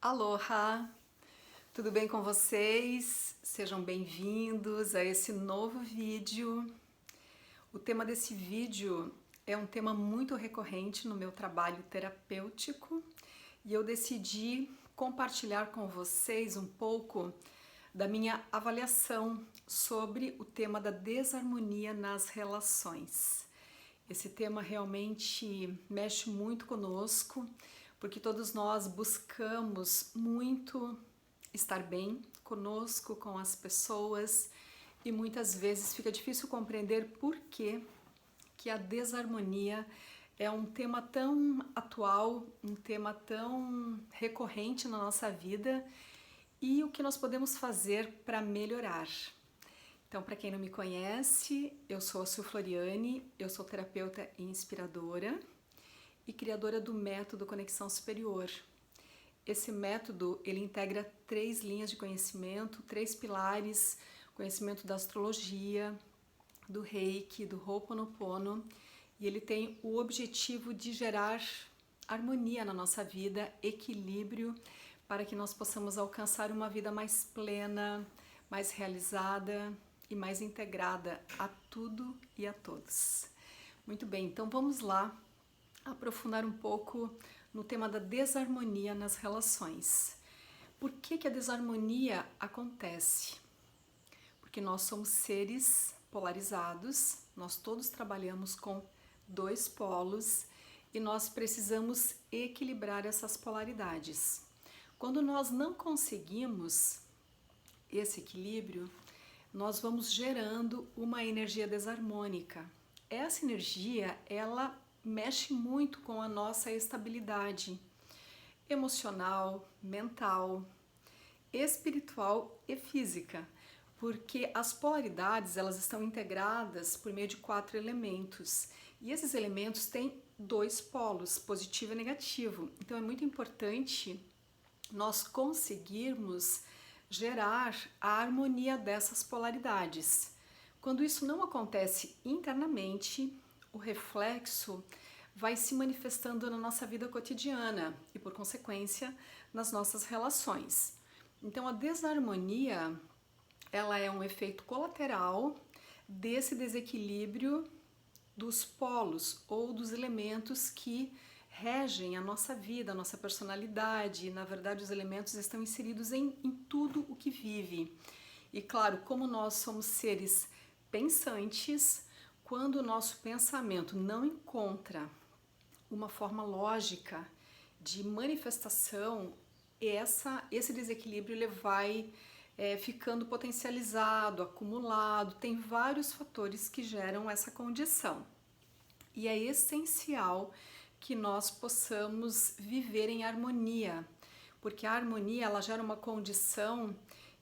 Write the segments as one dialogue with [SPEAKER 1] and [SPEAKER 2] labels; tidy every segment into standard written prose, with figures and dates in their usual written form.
[SPEAKER 1] Aloha! Tudo bem com vocês? Sejam bem-vindos a esse novo vídeo. O tema desse vídeo é um tema muito recorrente no meu trabalho terapêutico e eu decidi compartilhar com vocês um pouco da minha avaliação sobre o tema da desarmonia nas relações. Esse tema realmente mexe muito conosco, porque todos nós buscamos muito estar bem conosco, com as pessoas, e muitas vezes fica difícil compreender por que a desarmonia é um tema tão atual, um tema tão recorrente na nossa vida e o que nós podemos fazer para melhorar. Então, para quem não me conhece, eu sou a Sil Floriani, eu sou terapeuta e inspiradora e criadora do método Conexão Superior. Esse método, ele integra 3 linhas de conhecimento, 3 pilares: conhecimento da astrologia, do Reiki, do Ho'oponopono, e ele tem o objetivo de gerar harmonia na nossa vida, equilíbrio, para que nós possamos alcançar uma vida mais plena, mais realizada e mais integrada a tudo e a todos. Muito bem, então vamos lá aprofundar um pouco no tema da desarmonia nas relações. Por que a desarmonia acontece? Porque nós somos seres polarizados, nós todos trabalhamos com 2 polos e nós precisamos equilibrar essas polaridades. Quando nós não conseguimos esse equilíbrio, nós vamos gerando uma energia desarmônica. Essa energia, ela mexe muito com a nossa estabilidade emocional, mental, espiritual e física, porque as polaridades, elas estão integradas por meio de 4 elementos, e esses elementos têm 2 polos, positivo e negativo. Então é muito importante nós conseguirmos gerar a harmonia dessas polaridades. Quando isso não acontece internamente, o reflexo vai se manifestando na nossa vida cotidiana e, por consequência, nas nossas relações. Então, a desarmonia, ela é um efeito colateral desse desequilíbrio dos polos ou dos elementos que regem a nossa vida, a nossa personalidade. Na verdade, os elementos estão inseridos em tudo o que vive. E claro, como nós somos seres pensantes, quando o nosso pensamento não encontra uma forma lógica de manifestação, esse desequilíbrio ele vai ficando potencializado, acumulado. Tem vários fatores que geram essa condição. E é essencial que nós possamos viver em harmonia, porque a harmonia ela gera uma condição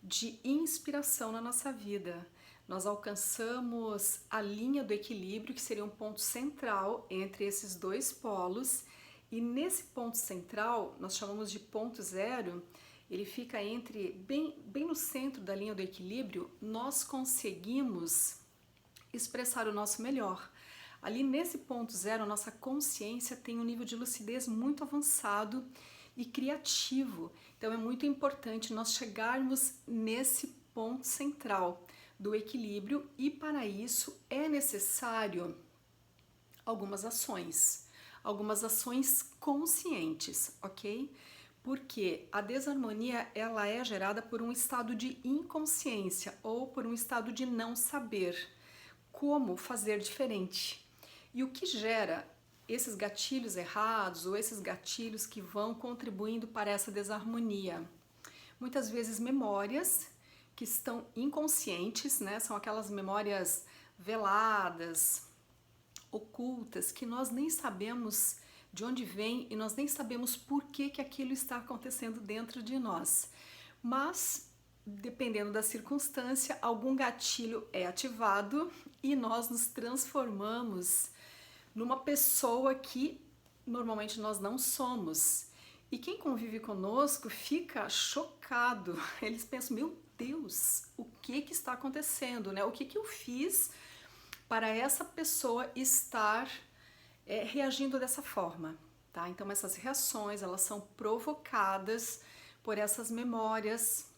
[SPEAKER 1] de inspiração na nossa vida. Nós alcançamos a linha do equilíbrio, que seria um ponto central entre esses 2 polos, e nesse ponto central, nós chamamos de ponto zero, ele fica bem no centro da linha do equilíbrio, nós conseguimos expressar o nosso melhor. Ali nesse ponto zero, a nossa consciência tem um nível de lucidez muito avançado e criativo. Então é muito importante nós chegarmos nesse ponto central do equilíbrio, e para isso é necessário algumas ações conscientes, ok? Porque a desarmonia ela é gerada por um estado de inconsciência ou por um estado de não saber como fazer diferente. E o que gera esses gatilhos errados ou esses gatilhos que vão contribuindo para essa desarmonia? Muitas vezes memórias que estão inconscientes, né? São aquelas memórias veladas, ocultas, que nós nem sabemos de onde vem e nós nem sabemos por que aquilo está acontecendo dentro de nós. Mas, dependendo da circunstância, algum gatilho é ativado e nós nos transformamos numa pessoa que normalmente nós não somos. E quem convive conosco fica chocado. Eles pensam, meu Deus, o que está acontecendo, né? O que eu fiz para essa pessoa estar reagindo dessa forma, tá? Então essas reações, elas são provocadas por essas memórias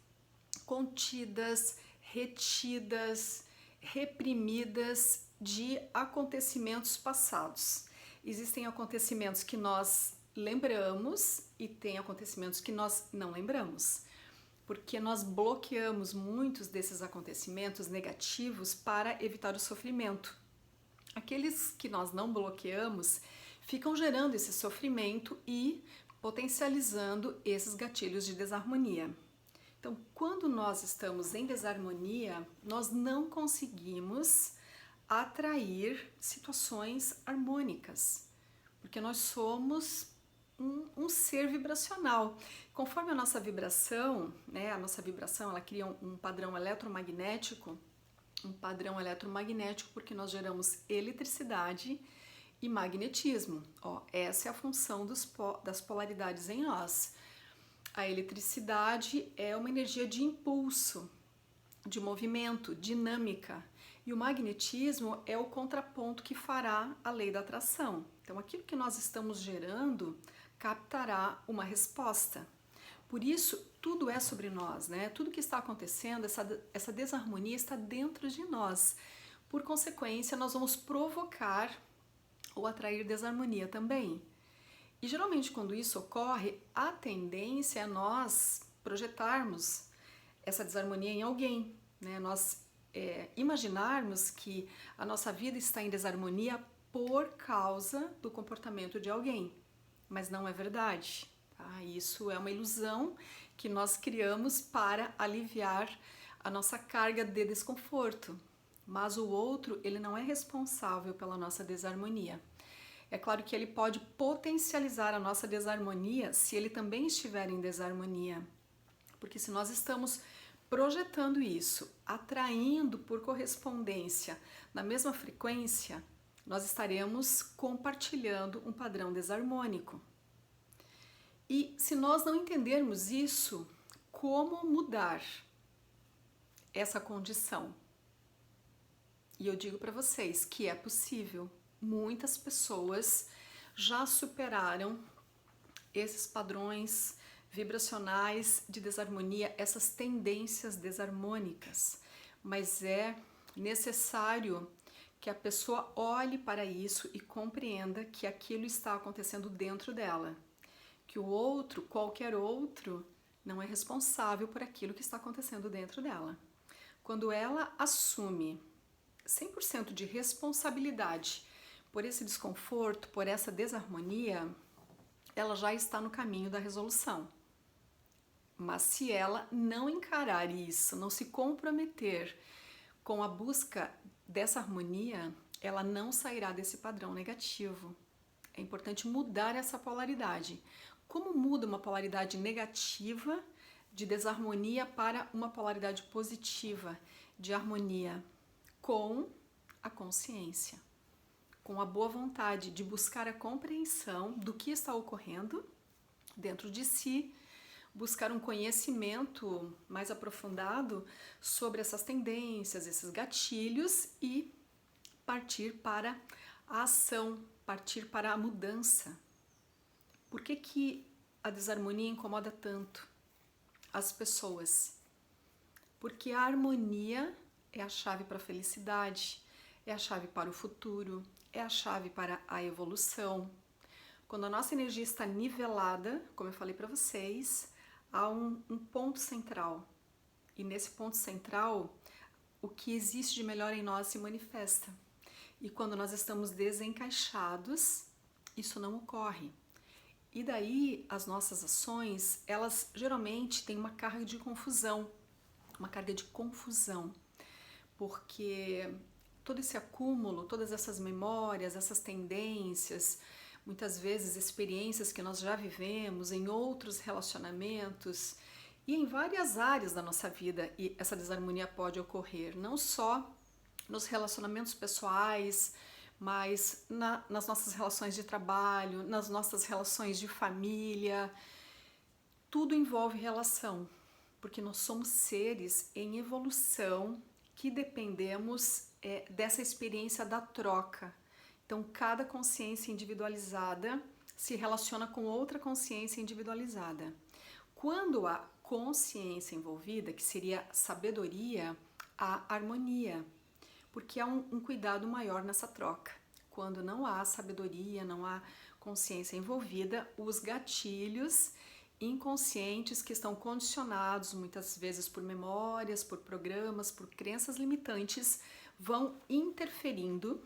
[SPEAKER 1] contidas, retidas, reprimidas de acontecimentos passados. Existem acontecimentos que nós lembramos e tem acontecimentos que nós não lembramos, porque nós bloqueamos muitos desses acontecimentos negativos para evitar o sofrimento. Aqueles que nós não bloqueamos ficam gerando esse sofrimento e potencializando esses gatilhos de desarmonia. Então, quando nós estamos em desarmonia, nós não conseguimos atrair situações harmônicas, porque nós somos um ser vibracional. Conforme a nossa vibração, né, a nossa vibração ela cria um padrão eletromagnético, porque nós geramos eletricidade e magnetismo. Essa é a função das polaridades em nós. A eletricidade é uma energia de impulso, de movimento, dinâmica. E o magnetismo é o contraponto que fará a lei da atração. Então, aquilo que nós estamos gerando captará uma resposta. Por isso, tudo é sobre nós, né? Tudo que está acontecendo, essa desarmonia está dentro de nós. Por consequência, nós vamos provocar ou atrair desarmonia também. E geralmente quando isso ocorre, a tendência é nós projetarmos essa desarmonia em alguém, né? Nós imaginarmos que a nossa vida está em desarmonia por causa do comportamento de alguém, mas não é verdade, tá? Isso é uma ilusão que nós criamos para aliviar a nossa carga de desconforto, mas o outro, ele não é responsável pela nossa desarmonia. É claro que ele pode potencializar a nossa desarmonia se ele também estiver em desarmonia. Porque se nós estamos projetando isso, atraindo por correspondência na mesma frequência, nós estaremos compartilhando um padrão desarmônico. E se nós não entendermos isso, como mudar essa condição? E eu digo para vocês que é possível. Muitas pessoas já superaram esses padrões vibracionais de desarmonia, essas tendências desarmônicas, mas é necessário que a pessoa olhe para isso e compreenda que aquilo está acontecendo dentro dela, que o outro, qualquer outro, não é responsável por aquilo que está acontecendo dentro dela. Quando ela assume 100% de responsabilidade por esse desconforto, por essa desarmonia, ela já está no caminho da resolução. Mas se ela não encarar isso, não se comprometer com a busca dessa harmonia, ela não sairá desse padrão negativo. É importante mudar essa polaridade. Como muda uma polaridade negativa de desarmonia para uma polaridade positiva de harmonia? Com a consciência, com a boa vontade de buscar a compreensão do que está ocorrendo dentro de si, buscar um conhecimento mais aprofundado sobre essas tendências, esses gatilhos e partir para a ação, partir para a mudança. Por que a desarmonia incomoda tanto as pessoas? Porque a harmonia é a chave para a felicidade, é a chave para o futuro, é a chave para a evolução. Quando a nossa energia está nivelada, como eu falei para vocês, há um ponto central. E nesse ponto central, o que existe de melhor em nós se manifesta. E quando nós estamos desencaixados, isso não ocorre. E daí as nossas ações, elas geralmente têm uma carga de confusão, porque todo esse acúmulo, todas essas memórias, essas tendências, muitas vezes experiências que nós já vivemos em outros relacionamentos e em várias áreas da nossa vida, e essa desarmonia pode ocorrer não só nos relacionamentos pessoais, mas nas nossas relações de trabalho, nas nossas relações de família. Tudo envolve relação, porque nós somos seres em evolução que dependemos dessa experiência da troca. Então, cada consciência individualizada se relaciona com outra consciência individualizada. Quando há consciência envolvida, que seria sabedoria, há harmonia, porque há um cuidado maior nessa troca. Quando não há sabedoria, não há consciência envolvida, os gatilhos inconscientes que estão condicionados muitas vezes por memórias, por programas, por crenças limitantes, vão interferindo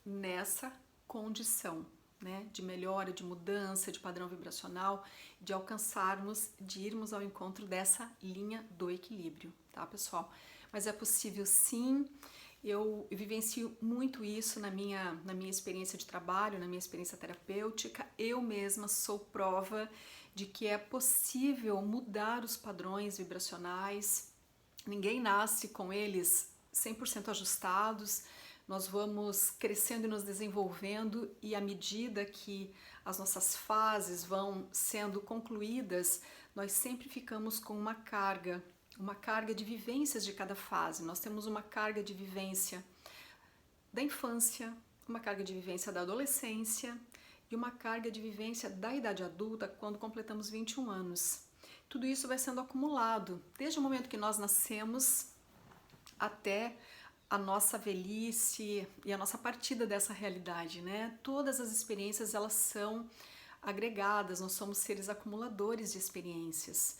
[SPEAKER 1] nessa condição, né, de melhora, de mudança, de padrão vibracional, de alcançarmos, de irmos ao encontro dessa linha do equilíbrio, tá, pessoal? Mas é possível sim. Eu vivencio muito isso na minha experiência de trabalho, na minha experiência terapêutica. Eu mesma sou prova de que é possível mudar os padrões vibracionais. Ninguém nasce com eles 100% ajustados. Nós vamos crescendo e nos desenvolvendo, e à medida que as nossas fases vão sendo concluídas, nós sempre ficamos com uma carga de vivências de cada fase. Nós temos uma carga de vivência da infância, uma carga de vivência da adolescência e uma carga de vivência da idade adulta quando completamos 21 anos. Tudo isso vai sendo acumulado desde o momento que nós nascemos até a nossa velhice e a nossa partida dessa realidade, né? Todas as experiências, elas são agregadas, nós somos seres acumuladores de experiências.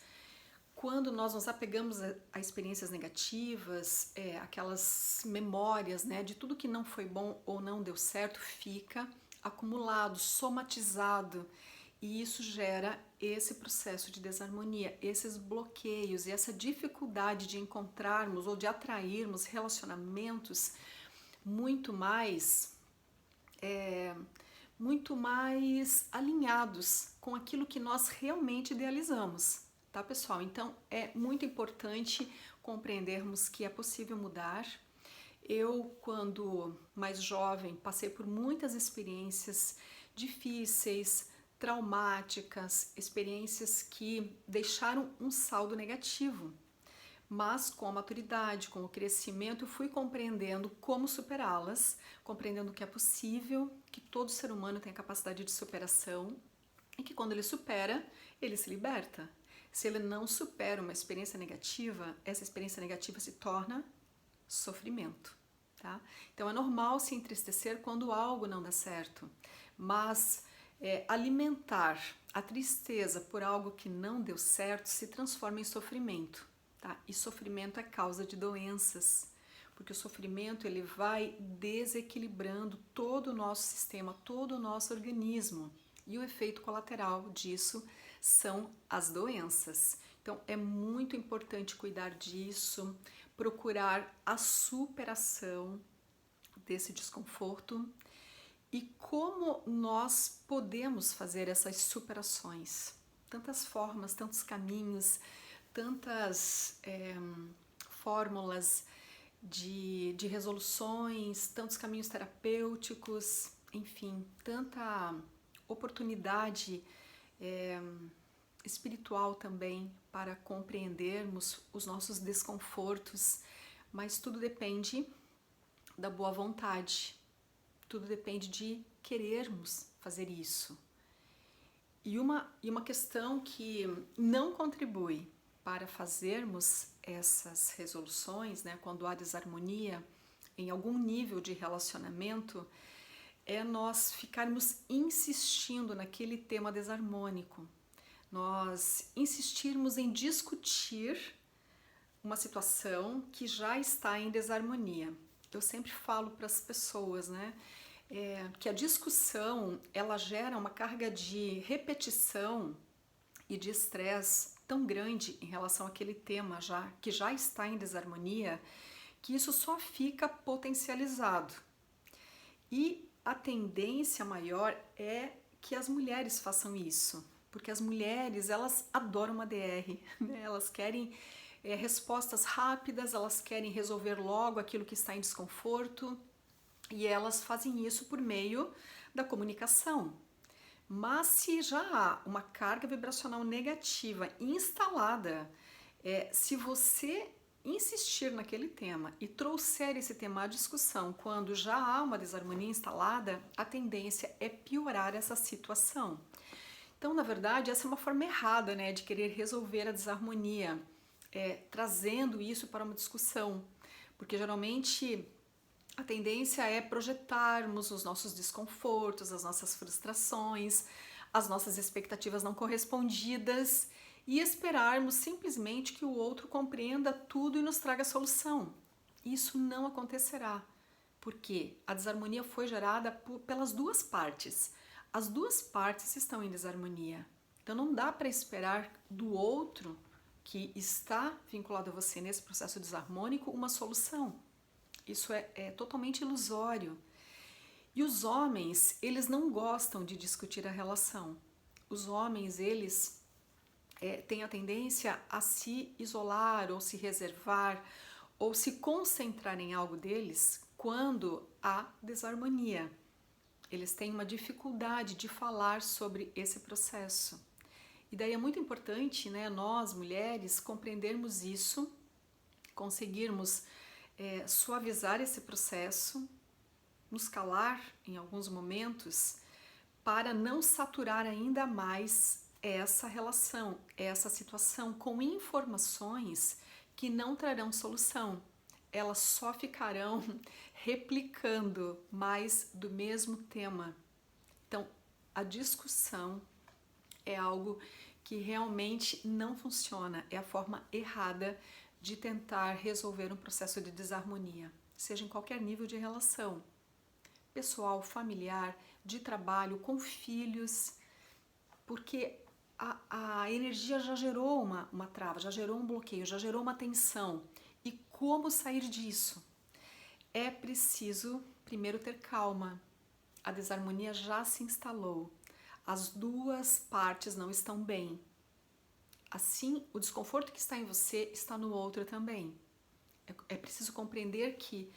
[SPEAKER 1] Quando nós nos apegamos a experiências negativas, aquelas memórias, né, de tudo que não foi bom ou não deu certo, fica acumulado, somatizado, e isso gera esse processo de desarmonia, esses bloqueios e essa dificuldade de encontrarmos ou de atrairmos relacionamentos muito mais alinhados com aquilo que nós realmente idealizamos. Tá, pessoal? Então é muito importante compreendermos que é possível mudar. Eu, quando mais jovem, passei por muitas experiências difíceis, traumáticas, experiências que deixaram um saldo negativo. Mas com a maturidade, com o crescimento, eu fui compreendendo como superá-las, compreendendo que é possível, que todo ser humano tem a capacidade de superação e que quando ele supera, ele se liberta. Se ele não supera uma experiência negativa, essa experiência negativa se torna sofrimento, tá? Então é normal se entristecer quando algo não dá certo, mas alimentar a tristeza por algo que não deu certo se transforma em sofrimento, tá? E sofrimento é causa de doenças, porque o sofrimento ele vai desequilibrando todo o nosso sistema, todo o nosso organismo, e o efeito colateral disso são as doenças. Então é muito importante cuidar disso, procurar a superação desse desconforto. E como nós podemos fazer essas superações? Tantas formas, tantos caminhos, tantas fórmulas de resoluções, tantos caminhos terapêuticos, enfim, tanta oportunidade espiritual também para compreendermos os nossos desconfortos, mas tudo depende da boa vontade, tudo depende de querermos fazer isso. E uma questão que não contribui para fazermos essas resoluções, né, quando há desarmonia em algum nível de relacionamento, é nós ficarmos insistindo naquele tema desarmônico, nós insistirmos em discutir uma situação que já está em desarmonia. Eu sempre falo para as pessoas, né, que a discussão ela gera uma carga de repetição e de estresse tão grande em relação àquele tema que já está em desarmonia, que isso só fica potencializado. E a tendência maior é que as mulheres façam isso, porque as mulheres, elas adoram uma DR, né? Elas querem respostas rápidas, elas querem resolver logo aquilo que está em desconforto, e elas fazem isso por meio da comunicação. Mas se já há uma carga vibracional negativa instalada, se você insistir naquele tema e trouxer esse tema à discussão quando já há uma desarmonia instalada, a tendência é piorar essa situação. Então, na verdade, essa é uma forma errada, né, de querer resolver a desarmonia, trazendo isso para uma discussão, porque geralmente a tendência é projetarmos os nossos desconfortos, as nossas frustrações, as nossas expectativas não correspondidas e esperarmos simplesmente que o outro compreenda tudo e nos traga a solução. Isso não acontecerá, porque a desarmonia foi gerada pelas duas partes. As duas partes estão em desarmonia. Então não dá para esperar do outro que está vinculado a você nesse processo desarmônico uma solução. Isso é totalmente ilusório. E os homens, eles não gostam de discutir a relação. Os homens, eles têm a tendência a se isolar ou se reservar ou se concentrar em algo deles quando há desarmonia. Eles têm uma dificuldade de falar sobre esse processo. E daí é muito importante, né, nós, mulheres, compreendermos isso, conseguirmos suavizar esse processo, nos calar em alguns momentos, para não saturar ainda mais essa relação, essa situação com informações que não trarão solução. Elas só ficarão replicando mais do mesmo tema. Então, a discussão é algo que realmente não funciona, é a forma errada de tentar resolver um processo de desarmonia, seja em qualquer nível de relação, pessoal, familiar, de trabalho, com filhos, porque a energia já gerou uma trava, já gerou um bloqueio, já gerou uma tensão. E como sair disso? É preciso primeiro ter calma. A desarmonia já se instalou. As duas partes não estão bem. Assim, o desconforto que está em você está no outro também. É preciso compreender que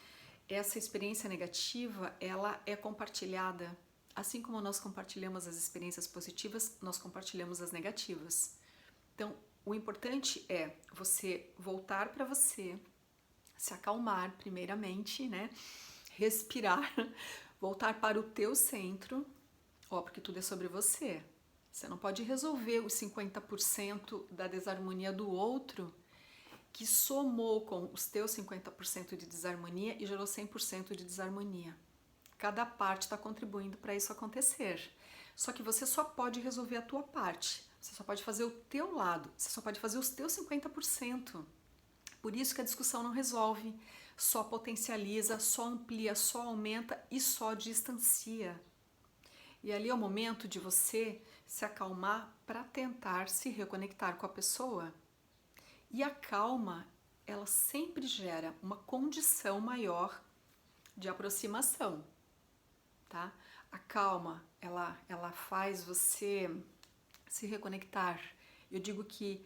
[SPEAKER 1] essa experiência negativa, ela é compartilhada. Assim como nós compartilhamos as experiências positivas, nós compartilhamos as negativas. Então, o importante é você voltar para você, se acalmar primeiramente, né? Respirar, voltar para o teu centro, porque tudo é sobre você. Você não pode resolver os 50% da desarmonia do outro que somou com os teus 50% de desarmonia e gerou 100% de desarmonia. Cada parte está contribuindo para isso acontecer. Só que você só pode resolver a tua parte. Você só pode fazer o teu lado. Você só pode fazer os teus 50%. Por isso que a discussão não resolve. Só potencializa, só amplia, só aumenta e só distancia. E ali é o momento de você se acalmar para tentar se reconectar com a pessoa. E a calma, ela sempre gera uma condição maior de aproximação, tá? A calma, ela faz você se reconectar. Eu digo que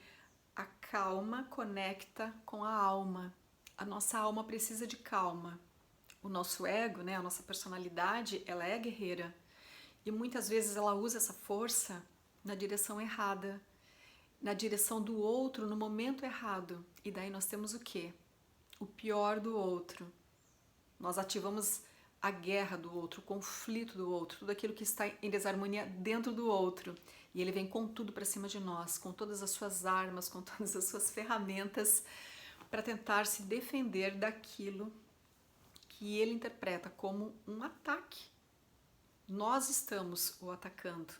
[SPEAKER 1] a calma conecta com a alma. A nossa alma precisa de calma. O nosso ego, né, a nossa personalidade, ela é guerreira. E muitas vezes ela usa essa força na direção errada, na direção do outro no momento errado. E daí nós temos o quê? O pior do outro. Nós ativamos a guerra do outro, o conflito do outro, tudo aquilo que está em desarmonia dentro do outro. E ele vem com tudo para cima de nós, com todas as suas armas, com todas as suas ferramentas para tentar se defender daquilo que ele interpreta como um ataque. Nós estamos o atacando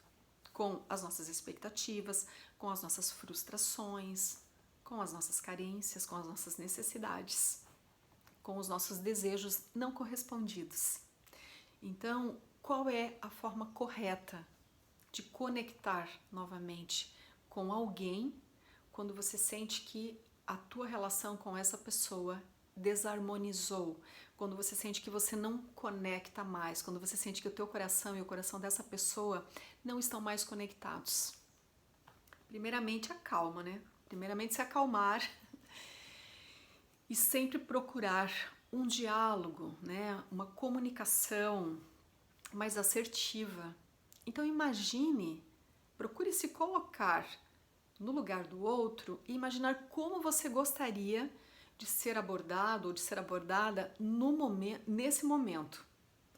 [SPEAKER 1] com as nossas expectativas, com as nossas frustrações, com as nossas carências, com as nossas necessidades, com os nossos desejos não correspondidos. Então, qual é a forma correta de conectar novamente com alguém quando você sente que a tua relação com essa pessoa desarmonizou, quando você sente que você não conecta mais, quando você sente que o teu coração e o coração dessa pessoa não estão mais conectados? Primeiramente a calma, né? Primeiramente se acalmar e sempre procurar um diálogo, né? Uma comunicação mais assertiva. Então imagine, procure se colocar no lugar do outro e imaginar como você gostaria de ser abordado ou de ser abordada nesse momento.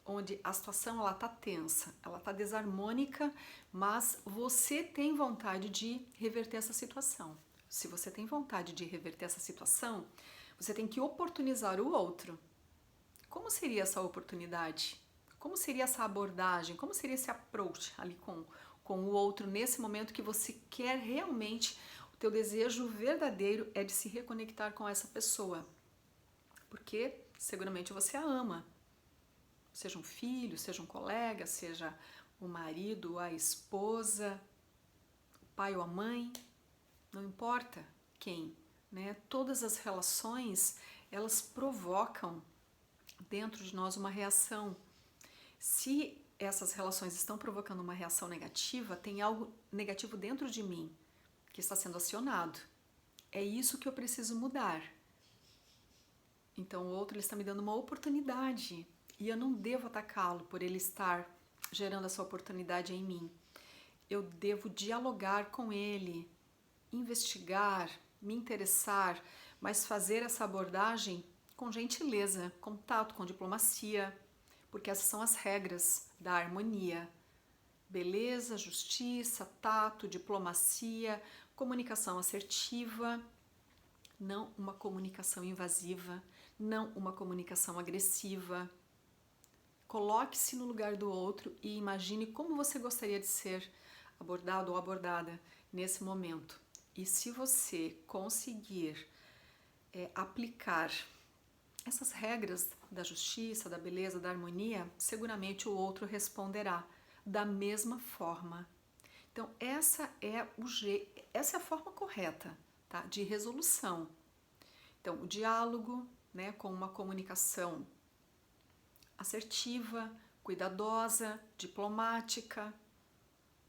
[SPEAKER 1] onde a situação ela tá tensa, ela tá desarmônica, mas você tem vontade de reverter essa situação. Se você tem vontade de reverter essa situação, você tem que oportunizar o outro. Como seria essa oportunidade? Como seria essa abordagem? Como seria esse approach ali com o outro nesse momento que você quer realmente, o teu desejo verdadeiro é de se reconectar com essa pessoa? Porque seguramente você a ama. Seja um filho, seja um colega, seja o marido, a esposa, o pai ou a mãe, não importa quem, né? Todas as relações, elas provocam dentro de nós uma reação. Se essas relações estão provocando uma reação negativa, tem algo negativo dentro de mim que está sendo acionado. É isso que eu preciso mudar. Então o outro ele está me dando uma oportunidade e eu não devo atacá-lo por ele estar gerando essa oportunidade em mim. Eu devo dialogar com ele, investigar, me interessar, mas fazer essa abordagem com gentileza, com tato, com diplomacia, porque essas são as regras da harmonia. Beleza, justiça, tato, diplomacia, comunicação assertiva, não uma comunicação invasiva, não uma comunicação agressiva. Coloque-se no lugar do outro e imagine como você gostaria de ser abordado ou abordada nesse momento. E se você conseguir aplicar essas regras da justiça, da beleza, da harmonia, seguramente o outro responderá da mesma forma. Então essa é a forma correta, tá, de resolução. Então o diálogo, né, com uma comunicação assertiva, cuidadosa, diplomática,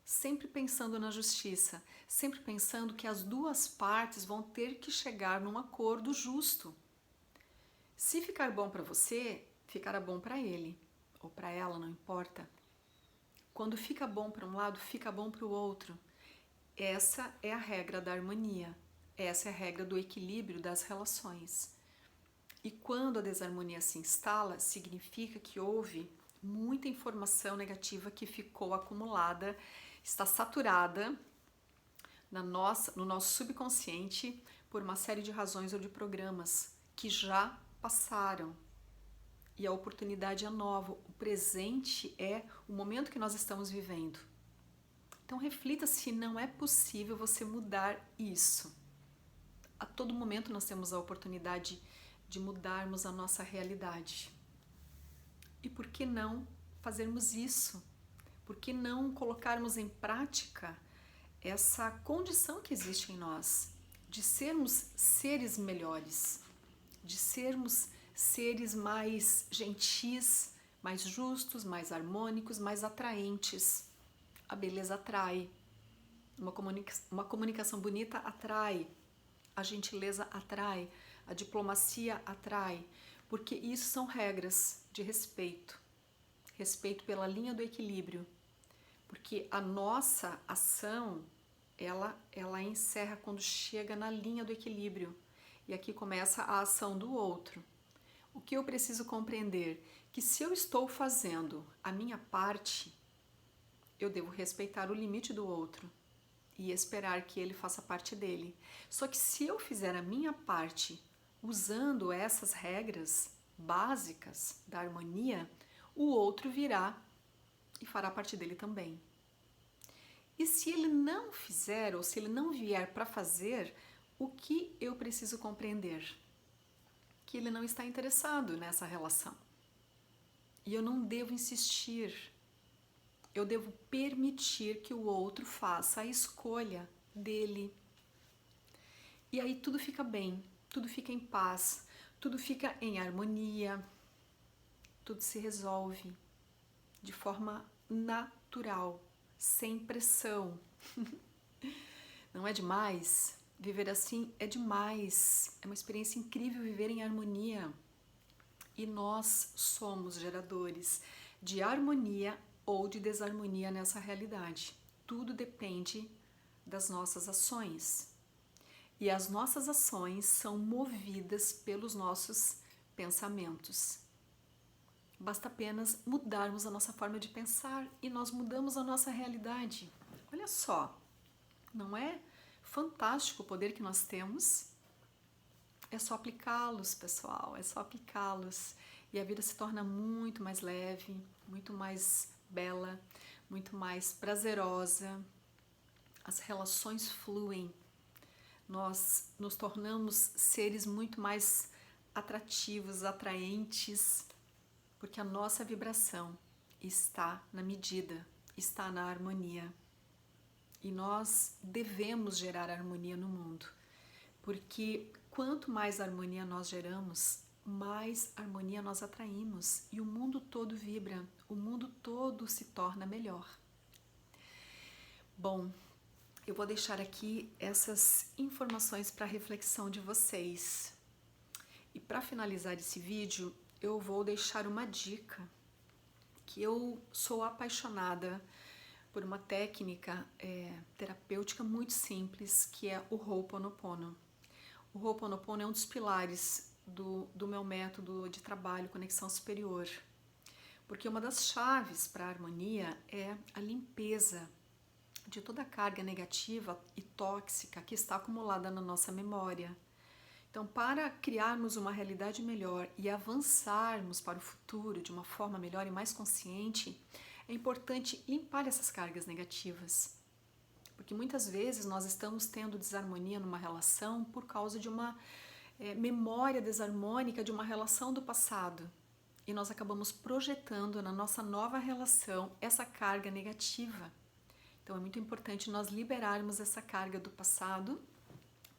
[SPEAKER 1] sempre pensando na justiça, sempre pensando que as duas partes vão ter que chegar num acordo justo. Se ficar bom para você, ficará bom para ele ou para ela, não importa. Quando fica bom para um lado, fica bom para o outro. Essa é a regra da harmonia, essa é a regra do equilíbrio das relações. E quando a desarmonia se instala, significa que houve muita informação negativa que ficou acumulada, está saturada no nosso subconsciente por uma série de razões ou de programas que já passaram. E a oportunidade é nova, o presente é o momento que nós estamos vivendo. Então reflita se não é possível você mudar isso. A todo momento nós temos a oportunidade de mudarmos a nossa realidade. E por que não fazermos isso? Por que não colocarmos em prática essa condição que existe em nós de sermos seres melhores, de sermos seres mais gentis, mais justos, mais harmônicos, mais atraentes? A beleza atrai, uma comunicação bonita atrai, a gentileza atrai, a diplomacia atrai, porque isso são regras de respeito, respeito pela linha do equilíbrio, porque a nossa ação, ela encerra quando chega na linha do equilíbrio, e aqui começa a ação do outro. O que eu preciso compreender? Que se eu estou fazendo a minha parte, eu devo respeitar o limite do outro e esperar que ele faça parte dele. Só que se eu fizer a minha parte usando essas regras básicas da harmonia, o outro virá e fará parte dele também. E se ele não fizer ou se ele não vier para fazer, o que eu preciso compreender? Que ele não está interessado nessa relação. E eu não devo insistir. Eu devo permitir que o outro faça a escolha dele. E aí tudo fica bem, tudo fica em paz, tudo fica em harmonia, tudo se resolve de forma natural, sem pressão. Não é demais? Viver assim é demais. É uma experiência incrível viver em harmonia. E nós somos geradores de harmonia ou de desarmonia nessa realidade. Tudo depende das nossas ações. E as nossas ações são movidas pelos nossos pensamentos. Basta apenas mudarmos a nossa forma de pensar e nós mudamos a nossa realidade. Olha só, não é fantástico o poder que nós temos? É só aplicá-los, pessoal, é só aplicá-los. E a vida se torna muito mais leve, muito mais bela, muito mais prazerosa. As relações fluem. Nós nos tornamos seres muito mais atrativos, atraentes, porque a nossa vibração está na medida, está na harmonia. E nós devemos gerar harmonia no mundo, porque quanto mais harmonia nós geramos, mais harmonia nós atraímos e o mundo todo vibra, o mundo todo se torna melhor. Bom, eu vou deixar aqui essas informações para reflexão de vocês. E para finalizar esse vídeo, eu vou deixar uma dica que eu sou apaixonada por uma técnica terapêutica muito simples, que é o Ho'oponopono. O Ho'oponopono é um dos pilares do meu método de trabalho Conexão Superior, porque uma das chaves para a harmonia é a limpeza de toda a carga negativa e tóxica que está acumulada na nossa memória. Então, para criarmos uma realidade melhor e avançarmos para o futuro de uma forma melhor e mais consciente, é importante limpar essas cargas negativas. Porque muitas vezes nós estamos tendo desarmonia numa relação por causa de uma memória desarmônica de uma relação do passado. E nós acabamos projetando na nossa nova relação essa carga negativa. Então é muito importante nós liberarmos essa carga do passado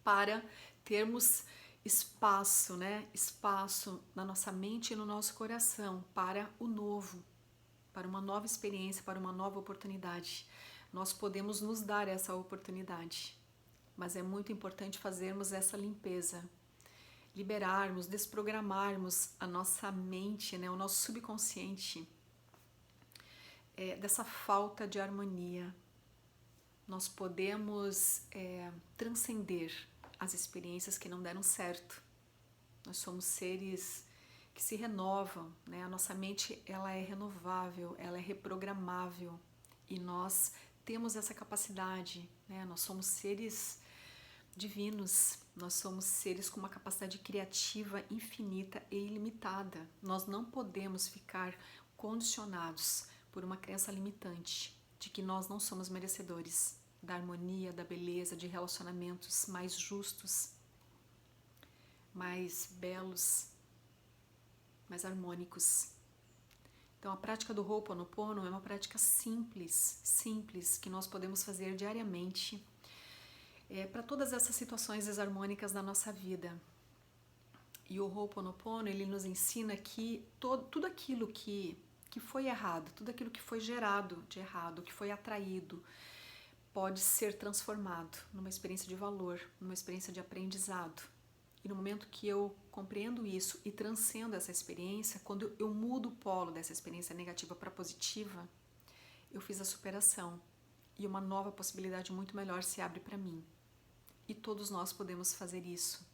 [SPEAKER 1] para termos espaço, espaço na nossa mente e no nosso coração para o novo, para uma nova experiência, para uma nova oportunidade. Nós podemos nos dar essa oportunidade, mas é muito importante fazermos essa limpeza, liberarmos, desprogramarmos a nossa mente, o nosso subconsciente dessa falta de harmonia. Nós podemos transcender as experiências que não deram certo. Nós somos seres que se renovam, A nossa mente ela é renovável, ela é reprogramável e nós temos essa capacidade, Nós somos seres divinos, nós somos seres com uma capacidade criativa infinita e ilimitada. Nós não podemos ficar condicionados por uma crença limitante de que nós não somos merecedores da harmonia, da beleza, de relacionamentos mais justos, mais belos, mais harmônicos. Então a prática do Ho'oponopono é uma prática simples, que nós podemos fazer diariamente para todas essas situações desarmônicas da nossa vida. E o Ho'oponopono, ele nos ensina que tudo aquilo que foi errado, tudo aquilo que foi gerado de errado, que foi atraído, pode ser transformado numa experiência de valor, numa experiência de aprendizado. E no momento que eu compreendo isso e transcendo essa experiência, quando eu mudo o polo dessa experiência negativa para positiva, eu fiz a superação e uma nova possibilidade muito melhor se abre para mim. E todos nós podemos fazer isso.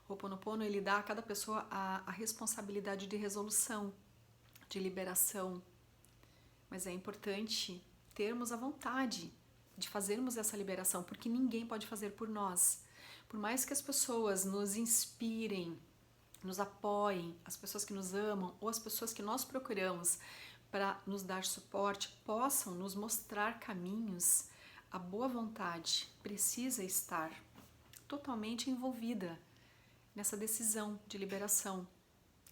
[SPEAKER 1] O Ho'oponopono, ele dá a cada pessoa a responsabilidade de resolução, de liberação. Mas é importante termos a vontade de fazermos essa liberação, porque ninguém pode fazer por nós. Por mais que as pessoas nos inspirem, nos apoiem, as pessoas que nos amam ou as pessoas que nós procuramos para nos dar suporte possam nos mostrar caminhos, a boa vontade precisa estar totalmente envolvida nessa decisão de liberação,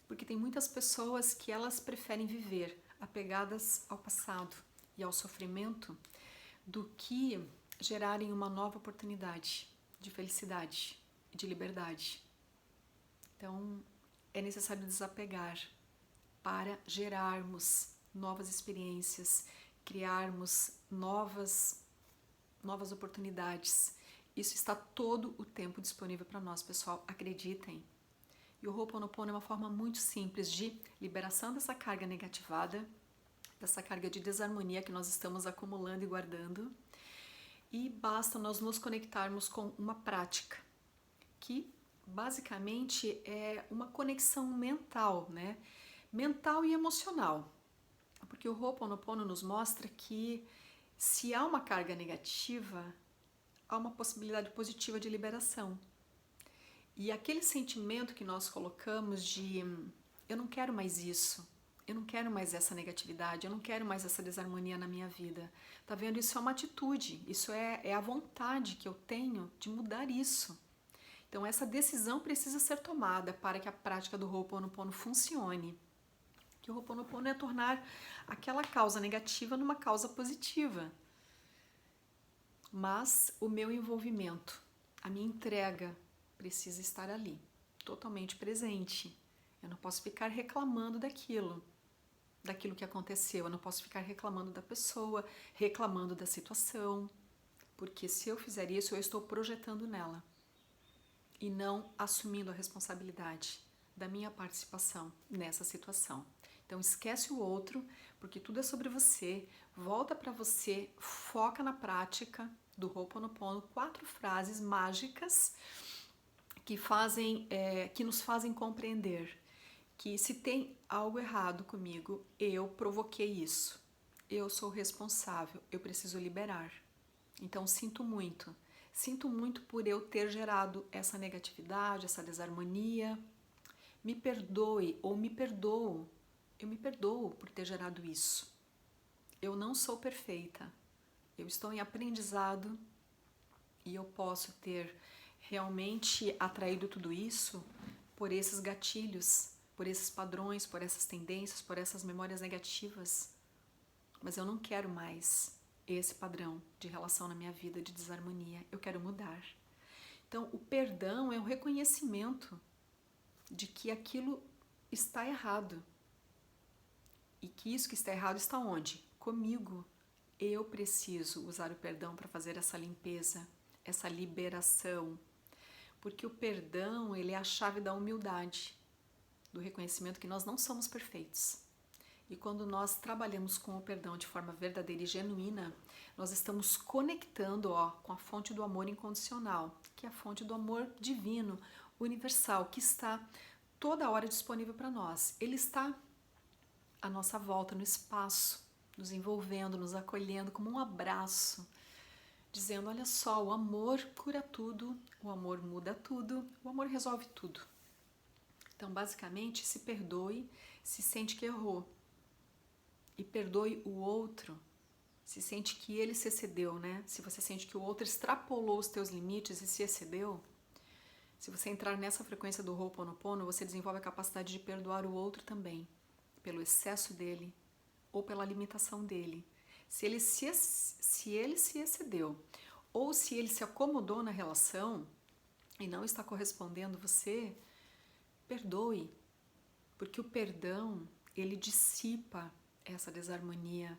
[SPEAKER 1] porque tem muitas pessoas que elas preferem viver apegadas ao passado e ao sofrimento do que gerarem uma nova oportunidade de felicidade e de liberdade. Então, é necessário desapegar para gerarmos novas experiências, criarmos novas oportunidades. Isso está todo o tempo disponível para nós, pessoal, acreditem. E o Ho'oponopono é uma forma muito simples de liberação dessa carga negativada, dessa carga de desarmonia que nós estamos acumulando e guardando. E basta nós nos conectarmos com uma prática, que basicamente é uma conexão mental, mental e emocional. Porque o Ho'oponopono nos mostra que se há uma carga negativa, há uma possibilidade positiva de liberação. E aquele sentimento que nós colocamos de eu não quero mais isso, eu não quero mais essa negatividade, eu não quero mais essa desarmonia na minha vida. Tá vendo? Isso é uma atitude, isso é a vontade que eu tenho de mudar isso. Então essa decisão precisa ser tomada para que a prática do Ho'oponopono funcione. Que o Ho'oponopono é tornar aquela causa negativa numa causa positiva. Mas o meu envolvimento, a minha entrega precisa estar ali, totalmente presente. Eu não posso ficar reclamando daquilo que aconteceu, eu não posso ficar reclamando da pessoa, reclamando da situação, porque se eu fizer isso, eu estou projetando nela e não assumindo a responsabilidade da minha participação nessa situação. Então esquece o outro, porque tudo é sobre você, volta para você, foca na prática do Ho'oponopono, 4 frases mágicas que nos fazem compreender que se tem algo errado comigo, eu provoquei isso, eu sou responsável, eu preciso liberar. Então sinto muito por eu ter gerado essa negatividade, essa desarmonia. Me perdoe ou me perdoo. Eu me perdoo por ter gerado isso. Eu não sou perfeita. Eu estou em aprendizado e eu posso ter realmente atraído tudo isso por esses gatilhos, por esses padrões, por essas tendências, por essas memórias negativas. Mas eu não quero mais esse padrão de relação na minha vida de desarmonia. Eu quero mudar. Então, o perdão é o reconhecimento de que aquilo está errado. E que isso que está errado está onde? Comigo. Eu preciso usar o perdão para fazer essa limpeza, essa liberação. Porque o perdão, ele é a chave da humildade, do reconhecimento que nós não somos perfeitos. E quando nós trabalhamos com o perdão de forma verdadeira e genuína, nós estamos conectando com a fonte do amor incondicional, que é a fonte do amor divino, universal, que está toda hora disponível para nós. Ele está à nossa volta, no espaço, nos envolvendo, nos acolhendo como um abraço, dizendo, olha só, o amor cura tudo, o amor muda tudo, o amor resolve tudo. Então, basicamente, se perdoe, se sente que errou. E perdoe o outro, se sente que ele se excedeu, né? Se você sente que o outro extrapolou os teus limites e se excedeu, se você entrar nessa frequência do Ho'oponopono, você desenvolve a capacidade de perdoar o outro também, pelo excesso dele ou pela limitação dele. Se ele se excedeu ou se ele se acomodou na relação e não está correspondendo você, perdoe, porque o perdão, ele dissipa essa desarmonia,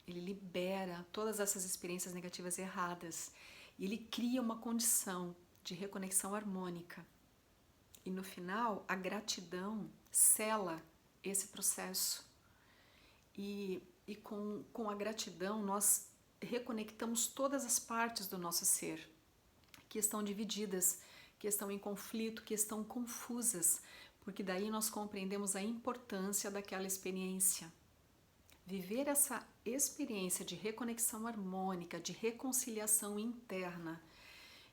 [SPEAKER 1] ele libera todas essas experiências negativas erradas e ele cria uma condição de reconexão harmônica. E no final, a gratidão sela esse processo. E com a gratidão, nós reconectamos todas as partes do nosso ser que estão divididas, que estão em conflito, que estão confusas, porque daí nós compreendemos a importância daquela experiência. Viver essa experiência de reconexão harmônica, de reconciliação interna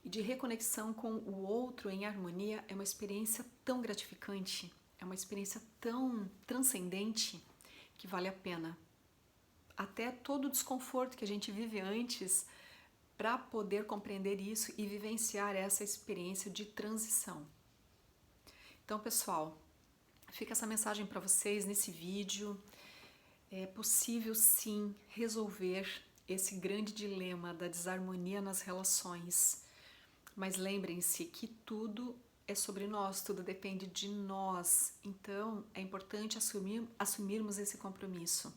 [SPEAKER 1] e de reconexão com o outro em harmonia é uma experiência tão gratificante, é uma experiência tão transcendente que vale a pena. Até todo o desconforto que a gente vive antes para poder compreender isso e vivenciar essa experiência de transição. Então, pessoal, fica essa mensagem para vocês nesse vídeo. É possível sim resolver esse grande dilema da desarmonia nas relações, mas lembrem-se que tudo é sobre nós, tudo depende de nós, então é importante assumirmos esse compromisso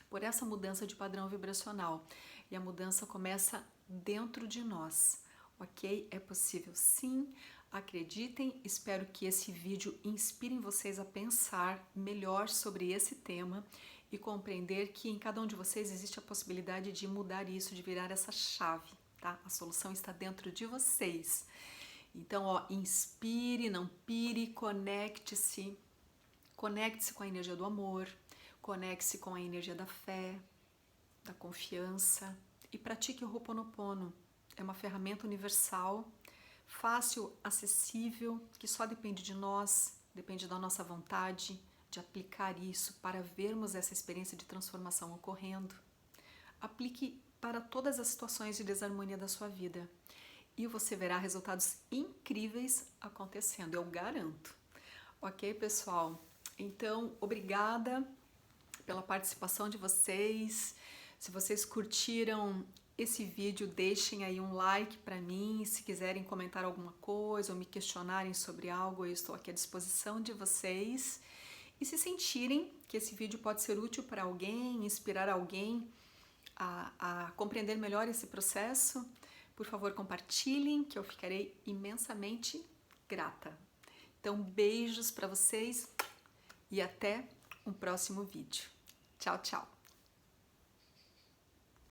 [SPEAKER 1] por essa mudança de padrão vibracional, e a mudança começa dentro de nós, ok? É possível sim, acreditem, espero que esse vídeo inspire vocês a pensar melhor sobre esse tema e compreender que em cada um de vocês existe a possibilidade de mudar isso, de virar essa chave, tá? A solução está dentro de vocês. Então, inspire, não pire, conecte-se Conecte-se com a energia do amor, conecte-se com a energia da fé, da confiança e pratique o Ho'oponopono. É uma ferramenta universal, fácil, acessível, que só depende de nós, depende da nossa vontade de aplicar isso para vermos essa experiência de transformação ocorrendo. Aplique para todas as situações de desarmonia da sua vida e você verá resultados incríveis acontecendo, eu garanto. Ok, pessoal? Então, obrigada pela participação de vocês. Se vocês curtiram esse vídeo, deixem aí um like para mim. Se quiserem comentar alguma coisa ou me questionarem sobre algo, eu estou aqui à disposição de vocês. E se sentirem que esse vídeo pode ser útil para alguém, inspirar alguém a compreender melhor esse processo, por favor, compartilhem, que eu ficarei imensamente grata. Então, beijos para vocês e até um próximo vídeo. Tchau, tchau!